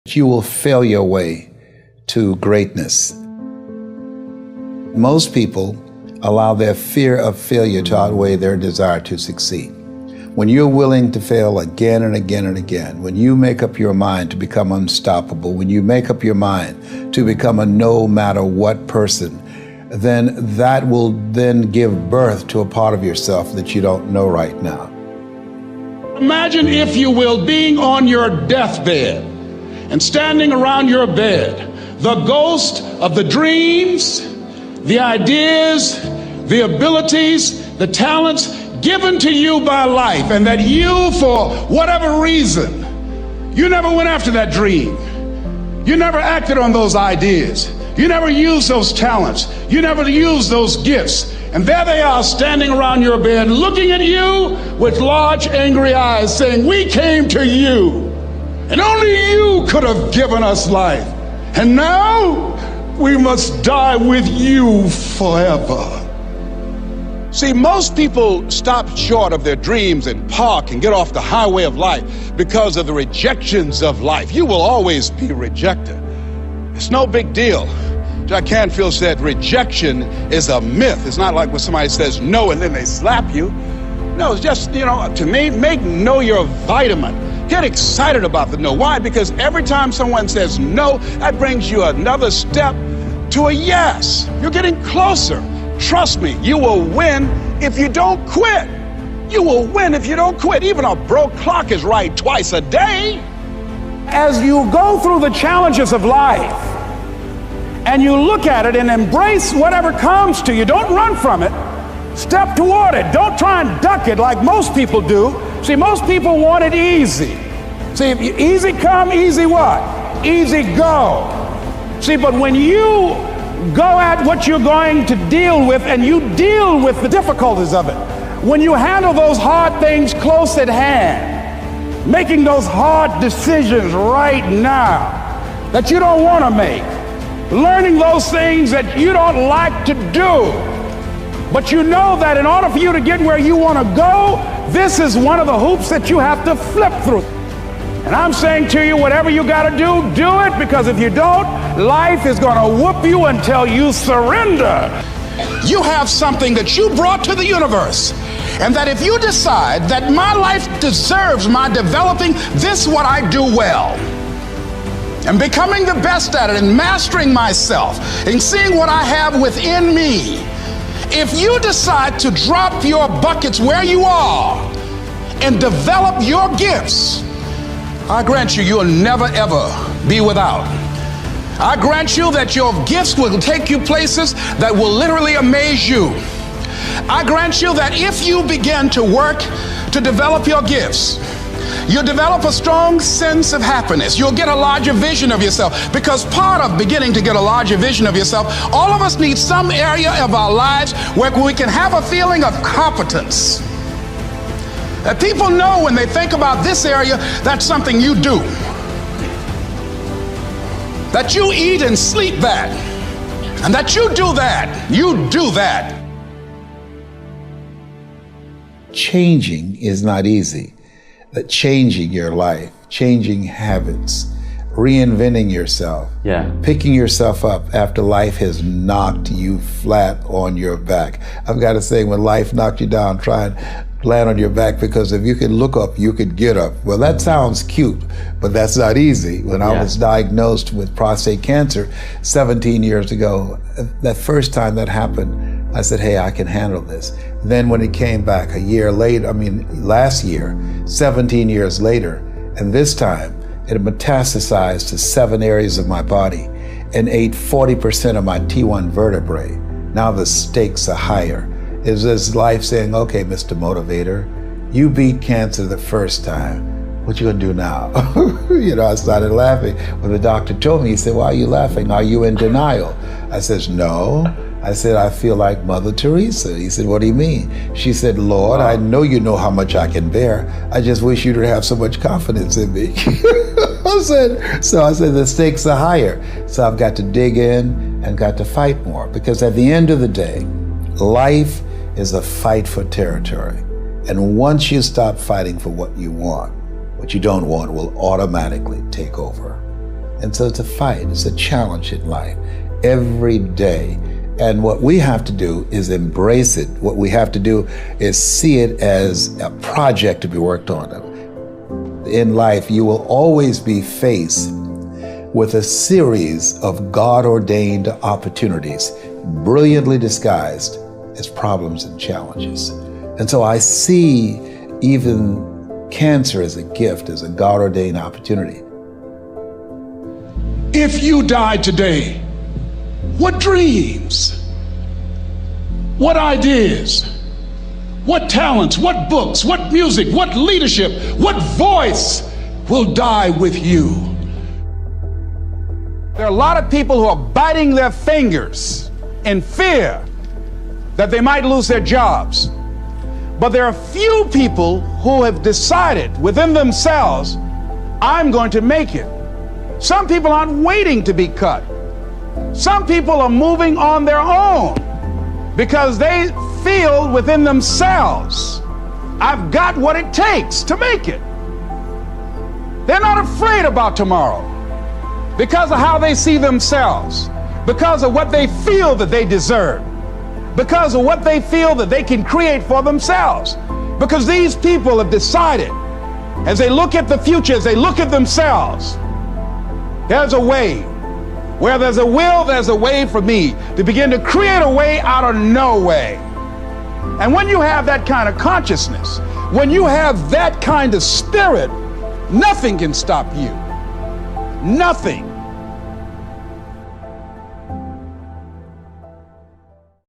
You will fail your way to greatness. Most people allow their fear of failure to outweigh their desire to succeed. When you're willing to fail again and again and again, when you make up your mind to become unstoppable, when you make up your mind to become a no matter what person, then that will then give birth to a part of yourself that you don't know right now. Imagine, if you will, being on your deathbed and standing around your bed, the ghost of the dreams, the ideas, the abilities, the talents given to you by life, and that you, for whatever reason, you never went after that dream. You never acted on those ideas. You never used those talents. You never used those gifts. And there they are standing around your bed, looking at you with large, angry eyes, saying, "We came to you, and only you could have given us life. And now we must die with you forever." See, most people stop short of their dreams and park and get off the highway of life because of the rejections of life. You will always be rejected. It's no big deal. Jack Canfield said rejection is a myth. It's not like when somebody says no and then they slap you. No, it's just, to me, make no your vitamin. Get excited about the no. Why? Because every time someone says no, that brings you another step to a yes. You're getting closer. Trust me, you will win if you don't quit. You will win if you don't quit. Even a broke clock is right twice a day. As you go through the challenges of life and you look at it and embrace whatever comes to you, don't run from it. Step toward it. Don't try and duck it like most people do. See, most people want it easy. See, if easy come, easy what? Easy go. See, but when you go at what you're going to deal with and you deal with the difficulties of it, when you handle those hard things close at hand, making those hard decisions right now that you don't want to make, learning those things that you don't like to do, but you know that in order for you to get where you want to go, this is one of the hoops that you have to flip through. And I'm saying to you, whatever you got to do it, because if you don't, life is going to whoop you until you surrender. You have something that you brought to the universe, and that if you decide that my life deserves my developing this what I do well, and becoming the best at it, and mastering myself, and seeing what I have within me, if you decide to drop your buckets where you are and develop your gifts, I grant you, you'll never ever be without. I grant you that your gifts will take you places that will literally amaze you. I grant you that if you begin to work to develop your gifts, you'll develop a strong sense of happiness. You'll get a larger vision of yourself, because part of beginning to get a larger vision of yourself, all of us need some area of our lives where we can have a feeling of competence. That people know when they think about this area, that's something you do. That you eat and sleep that. And that you do that. You do that. Changing is not easy. That changing your life, changing habits, reinventing yourself, picking yourself up after life has knocked you flat on your back. I've got to say, when life knocked you down, try and land on your back, because if you could look up, you could get up. Well, that sounds cute, but that's not easy. When I was diagnosed with prostate cancer 17 years ago, that first time that happened, I said, hey, I can handle this. Then when it came back a year later, last year, 17 years later, and this time it metastasized to 7 areas of my body and ate 40% of my T1 vertebrae. Now the stakes are higher. Is this life saying, okay, Mr. Motivator, you beat cancer the first time. What you gonna do now? I started laughing. When the doctor told me, he said, why are you laughing? Are you in denial? I said, no. I said, I feel like Mother Teresa. He said, what do you mean? She said, Lord, I know you know how much I can bear. I just wish you to have so much confidence in me. I said, the stakes are higher. So I've got to dig in and got to fight more, because at the end of the day, life is a fight for territory. And once you stop fighting for what you want, what you don't want will automatically take over. And so it's a fight, it's a challenge in life every day. And what we have to do is embrace it. What we have to do is see it as a project to be worked on. In life, you will always be faced with a series of God-ordained opportunities, brilliantly disguised as problems and challenges. And so I see even cancer as a gift, as a God-ordained opportunity. If you died today, what dreams, what ideas, what talents, what books, what music, what leadership, what voice will die with you? There are a lot of people who are biting their fingers in fear that they might lose their jobs. But there are few people who have decided within themselves, I'm going to make it. Some people aren't waiting to be cut. Some people are moving on their own because they feel within themselves, I've got what it takes to make it. They're not afraid about tomorrow because of how they see themselves, because of what they feel that they deserve, because of what they feel that they can create for themselves. Because these people have decided, as they look at the future, as they look at themselves, there's a way. Where there's a will, there's a way for me to begin to create a way out of no way. And when you have that kind of consciousness, when you have that kind of spirit, nothing can stop you. Nothing.